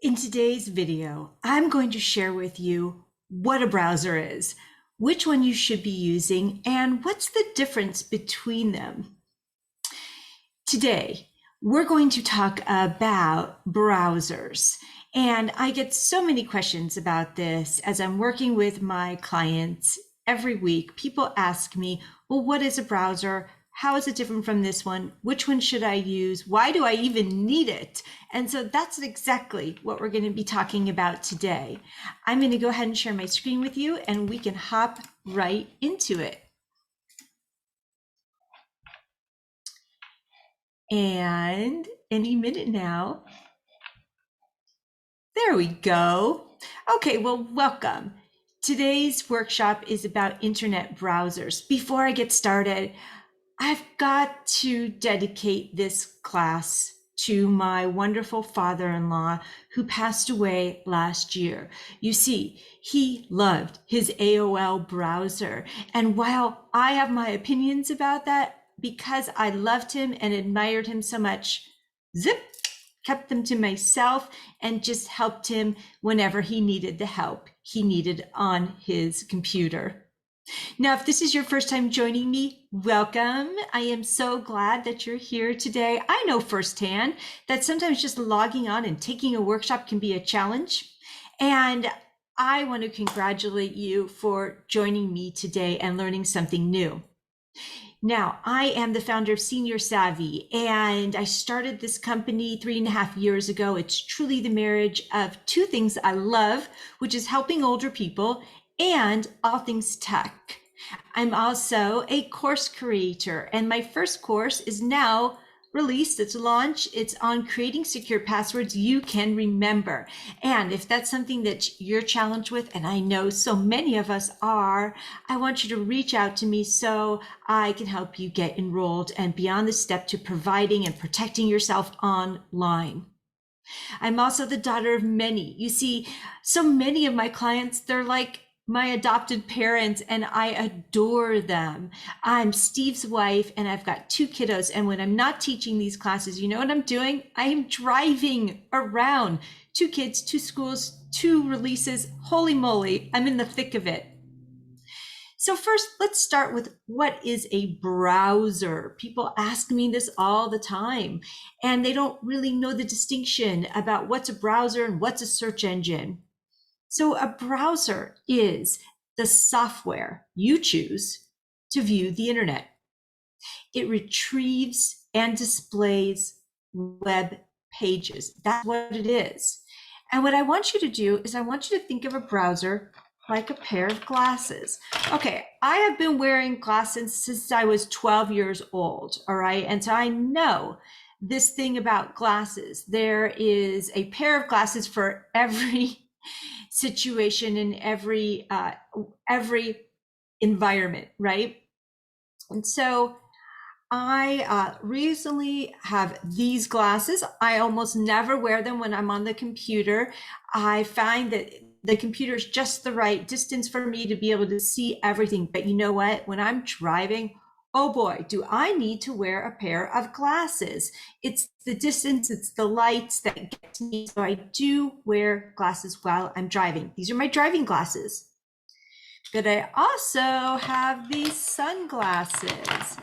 In today's video, I'm going to share with you what a browser is, which one you should be using, and what's the difference between them. Today, we're going to talk about browsers. And I get so many questions about this as I'm working with my clients every week. People ask me, well, what is a browser? How is it different from this one? Which one should I use? Why do I even need it? And so that's exactly what we're going to be talking about today. I'm going to go ahead and share my screen with you and we can hop right into it. And any minute now. There we go. Okay, well, welcome. Today's workshop is about internet browsers. Before I get started, I've got to dedicate this class to my wonderful father-in-law who passed away last year. You see, he loved his AOL browser. And while I have my opinions about that, because I loved him and admired him so much, zip, kept them to myself and just helped him whenever he needed the help he needed on his computer. Now, if this is your first time joining me, welcome. I am so glad that you're here today. I know firsthand that sometimes just logging on and taking a workshop can be a challenge. And I want to congratulate you for joining me today and learning something new. Now, I am the founder of Senior Savvy, and I started this company 3.5 years ago. It's truly the marriage of two things I love, which is helping older people and all things tech. I'm also a course creator, and my first course is now released. It's launched. It's on creating secure passwords you can remember. And if that's something that you're challenged with, and I know so many of us are, I want you to reach out to me so I can help you get enrolled and beyond the step to providing and protecting yourself online. I'm also the daughter of many. You see, so many of my clients, they're like my adopted parents and I adore them. I'm Steve's wife and I've got two kiddos. And when I'm not teaching these classes, you know what I'm doing? I am driving around. Two kids, two schools, two releases. Holy moly, I'm in the thick of it. So first, let's start with what is a browser? People ask me this all the time, and they don't really know the distinction about what's a browser and what's a search engine. So a browser is the software you choose to view the internet. It retrieves and displays web pages. That's what it is. And what I want you to do is I want you to think of a browser like a pair of glasses. Okay, I have been wearing glasses since I was 12 years old, all right? And so I know this thing about glasses. There is a pair of glasses for every situation in every environment, right? And so I recently have these glasses. I almost never wear them when I'm on the computer. I find that the computer is just the right distance for me to be able to see everything. But you know what? When I'm driving, oh boy, do I need to wear a pair of glasses. It's the distance, it's the lights that get to me. So I do wear glasses while I'm driving. These are my driving glasses. But I also have these sunglasses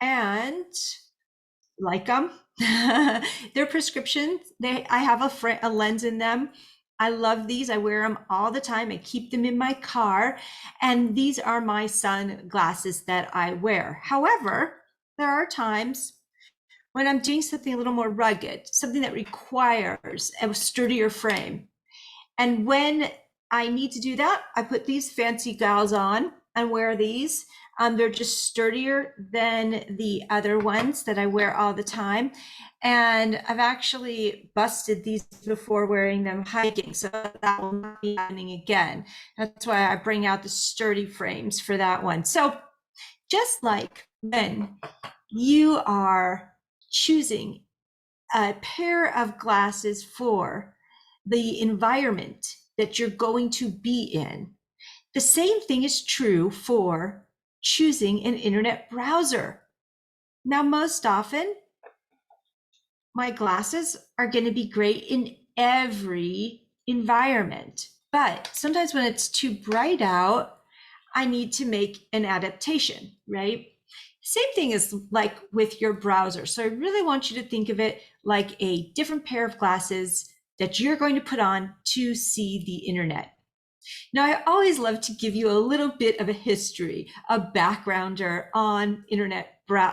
and like them. They're prescriptions. I have a lens in them. I love these. I wear them all the time. I keep them in my car. And these are my sunglasses that I wear. However, there are times when I'm doing something a little more rugged, something that requires a sturdier frame. And when I need to do that, I put these fancy gals on and wear these. They're just sturdier than the other ones that I wear all the time. And I've actually busted these before wearing them hiking, so that will not be happening again. That's why I bring out the sturdy frames for that one. So just like when you are choosing a pair of glasses for the environment that you're going to be in, the same thing is true for choosing an internet browser. Now, most often, my glasses are going to be great in every environment. But sometimes when it's too bright out, I need to make an adaptation, right? Same thing is like with your browser. So I really want you to think of it like a different pair of glasses that you're going to put on to see the internet. Now, I always love to give you a little bit of a history, a backgrounder on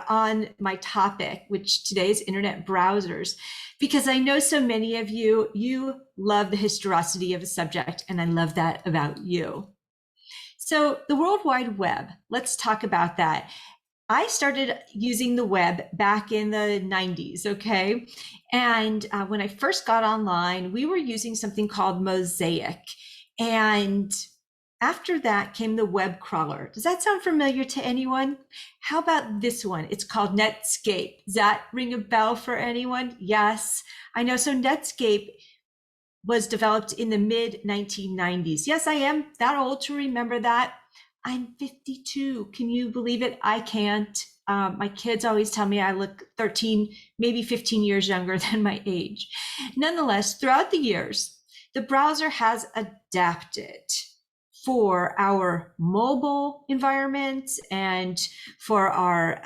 on my topic, which today is internet browsers, because I know so many of you love the historicity of a subject, and I love that about you. So the World Wide Web, let's talk about that. I started using the web back in the 90s, okay? And when I first got online, we were using something called Mosaic. And after that came the web crawler. Does that sound familiar to anyone? How about this one? It's called Netscape. Does that ring a bell for anyone? Yes, I know. So Netscape was developed in the mid 1990s. Yes, I am that old to remember that. I'm 52. Can you believe it? I can't. My kids always tell me I look 13, maybe 15 years younger than my age. Nonetheless, throughout the years, the browser has adapted for our mobile environments and for our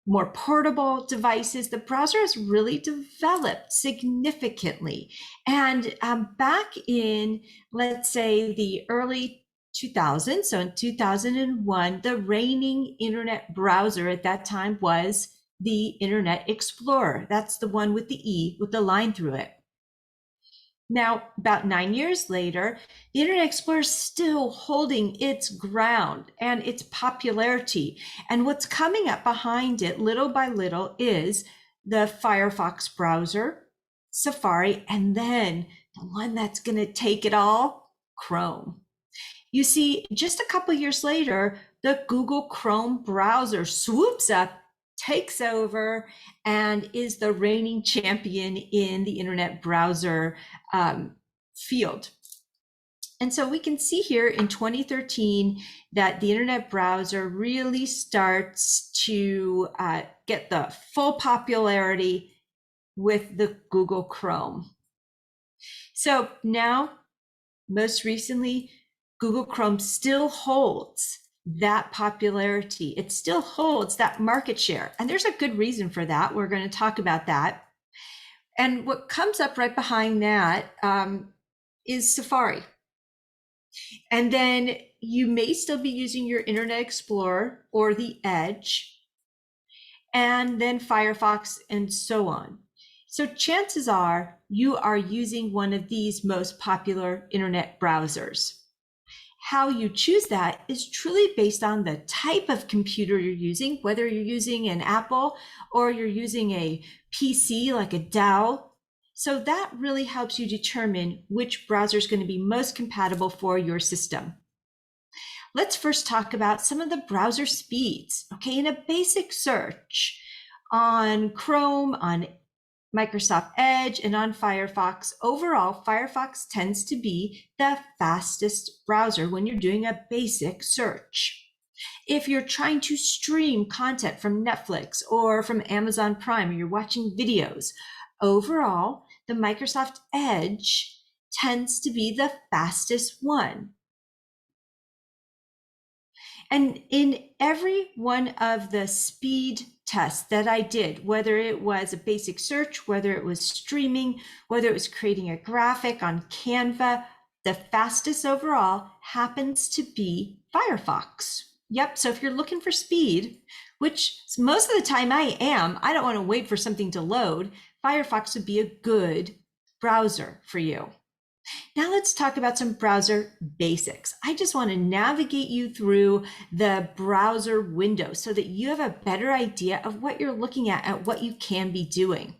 more portable devices. The browser has really developed significantly. And back in, let's say, the early 2000s, so in 2001, the reigning internet browser at that time was the Internet Explorer. That's the one with the E with the line through it. Now, about 9 years later, the Internet Explorer is still holding its ground and its popularity. And what's coming up behind it, little by little, is the Firefox browser, Safari, and then the one that's going to take it all, Chrome. You see, just a couple years later, the Google Chrome browser swoops up, takes over, and is the reigning champion in the internet browser field. And so we can see here in 2013 that the internet browser really starts to get the full popularity with the Google Chrome. So now, most recently, Google Chrome still holds that popularity. It still holds that market share. And there's a good reason for that. We're going to talk about that. And what comes up right behind that is Safari. And then you may still be using your Internet Explorer or the Edge, and then Firefox and so on. So chances are you are using one of these most popular internet browsers. How you choose that is truly based on the type of computer you're using, whether you're using an Apple or you're using a PC like a Dell. So that really helps you determine which browser is going to be most compatible for your system. Let's first talk about some of the browser speeds. Okay, in a basic search on Chrome, on Microsoft Edge, and on Firefox, overall, Firefox tends to be the fastest browser when you're doing a basic search. If you're trying to stream content from Netflix or from Amazon Prime, or you're watching videos, overall, the Microsoft Edge tends to be the fastest one. And in every one of the speed tests that I did, whether it was a basic search, whether it was streaming, whether it was creating a graphic on Canva, the fastest overall happens to be Firefox. Yep, so if you're looking for speed, which most of the time I am, I don't want to wait for something to load, Firefox would be a good browser for you. Now let's talk about some browser basics. I just want to navigate you through the browser window so that you have a better idea of what you're looking at and what you can be doing.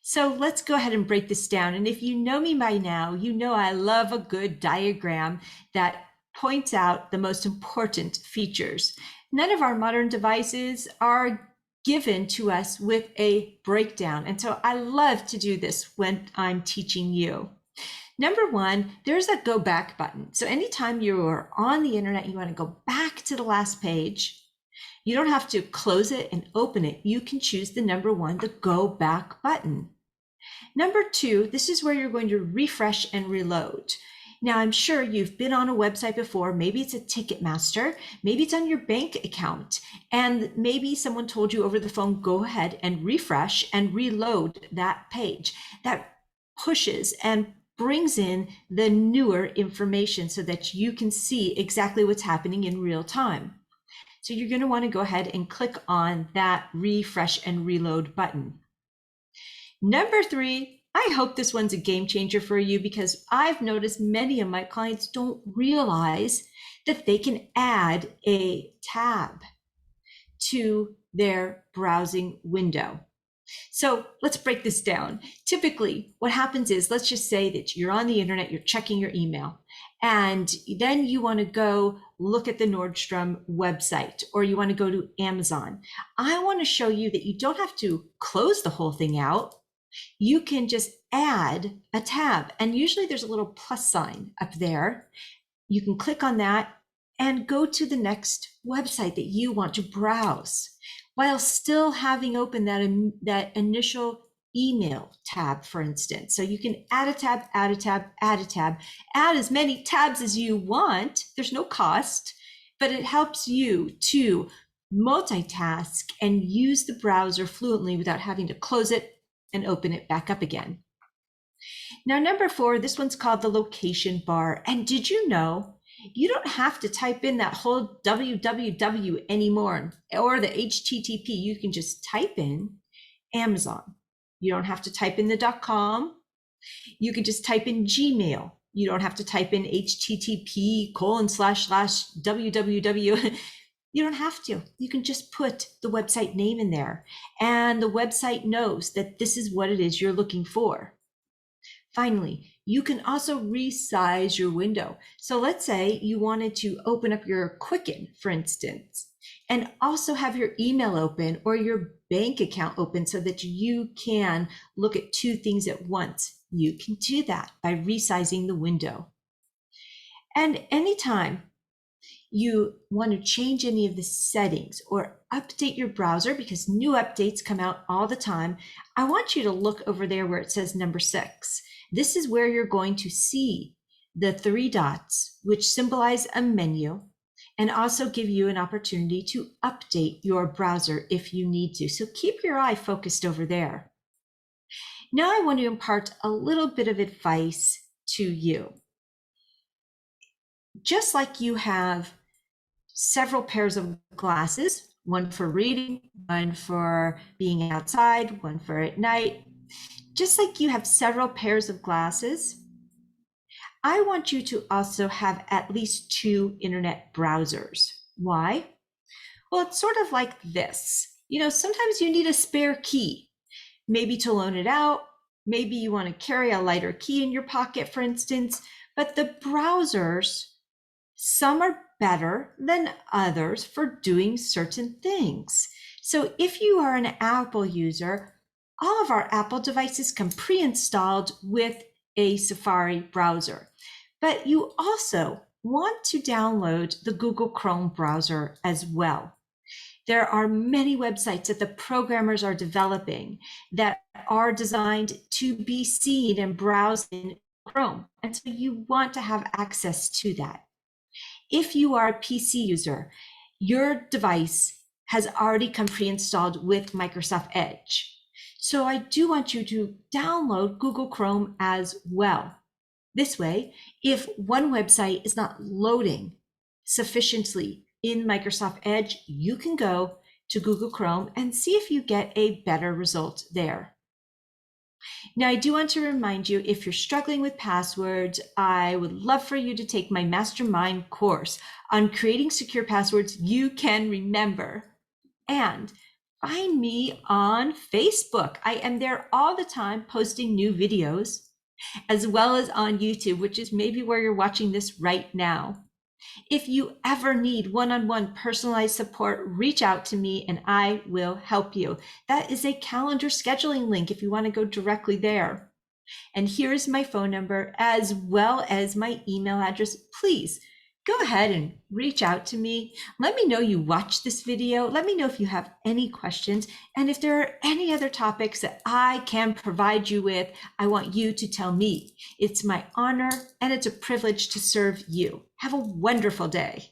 So let's go ahead and break this down. And if you know me by now, you know I love a good diagram that points out the most important features. None of our modern devices are given to us with a breakdown. And so I love to do this when I'm teaching you. Number one, there's a go back button. So anytime you're on the internet, you want to go back to the last page. You don't have to close it and open it. You can choose the number one, the go back button. Number two, this is where you're going to refresh and reload. Now, I'm sure you've been on a website before. Maybe it's a Ticketmaster, maybe it's on your bank account, and maybe someone told you over the phone, go ahead and refresh and reload that page. That pushes and brings in the newer information so that you can see exactly what's happening in real time. So you're going to want to go ahead and click on that refresh and reload button. Number three, I hope this one's a game changer for you because I've noticed many of my clients don't realize that they can add a tab to their browsing window. So let's break this down. Typically, what happens is, let's just say that you're on the internet, you're checking your email, and then you want to go look at the Nordstrom website, or you want to go to Amazon. I want to show you that you don't have to close the whole thing out. You can just add a tab, and usually there's a little plus sign up there. You can click on that and go to the next website that you want to browse while still having open that initial email tab, for instance. So you can add a tab, add a tab, add a tab, add as many tabs as you want. There's no cost, but it helps you to multitask and use the browser fluently without having to close it and open it back up again. Now, number four, this one's called the location bar. And did you know you don't have to type in that whole www anymore or the HTTP? You can just type in Amazon. You don't have to type in the .com. You can just type in Gmail. You don't have to type in http://www. You don't have to. You can just put the website name in there, and the website knows that this is what it is you're looking for. Finally, you can also resize your window. So let's say you wanted to open up your Quicken, for instance, and also have your email open or your bank account open so that you can look at two things at once. You can do that by resizing the window. And anytime you want to change any of the settings or update your browser, because new updates come out all the time, I want you to look over there where it says number 6. This is where you're going to see the 3 dots, which symbolize a menu and also give you an opportunity to update your browser if you need to. So keep your eye focused over there. Now I want to impart a little bit of advice to you. Just like you have several pairs of glasses, one for reading, one for being outside, one for at night. Just like you have several pairs of glasses, I want you to also have at least 2 internet browsers. Why? Well, it's sort of like this. Sometimes you need a spare key, maybe to loan it out. Maybe you want to carry a lighter key in your pocket, for instance. But the browsers, some are better than others for doing certain things. So if you are an Apple user, all of our Apple devices come pre-installed with a Safari browser. But you also want to download the Google Chrome browser as well. There are many websites that the programmers are developing that are designed to be seen and browsed in Chrome. And so you want to have access to that. If you are a PC user, your device has already come pre-installed with Microsoft Edge. So I do want you to download Google Chrome as well. This way, if one website is not loading sufficiently in Microsoft Edge, you can go to Google Chrome and see if you get a better result there. Now, I do want to remind you, if you're struggling with passwords, I would love for you to take my mastermind course on creating secure passwords you can remember. And find me on Facebook. I am there all the time posting new videos, as well as on YouTube, which is maybe where you're watching this right now. If you ever need one-on-one personalized support, reach out to me and I will help you. That is a calendar scheduling link if you want to go directly there. And here is my phone number as well as my email address. Please go ahead and reach out to me. Let me know you watched this video. Let me know if you have any questions. And if there are any other topics that I can provide you with, I want you to tell me. It's my honor and it's a privilege to serve you. Have a wonderful day.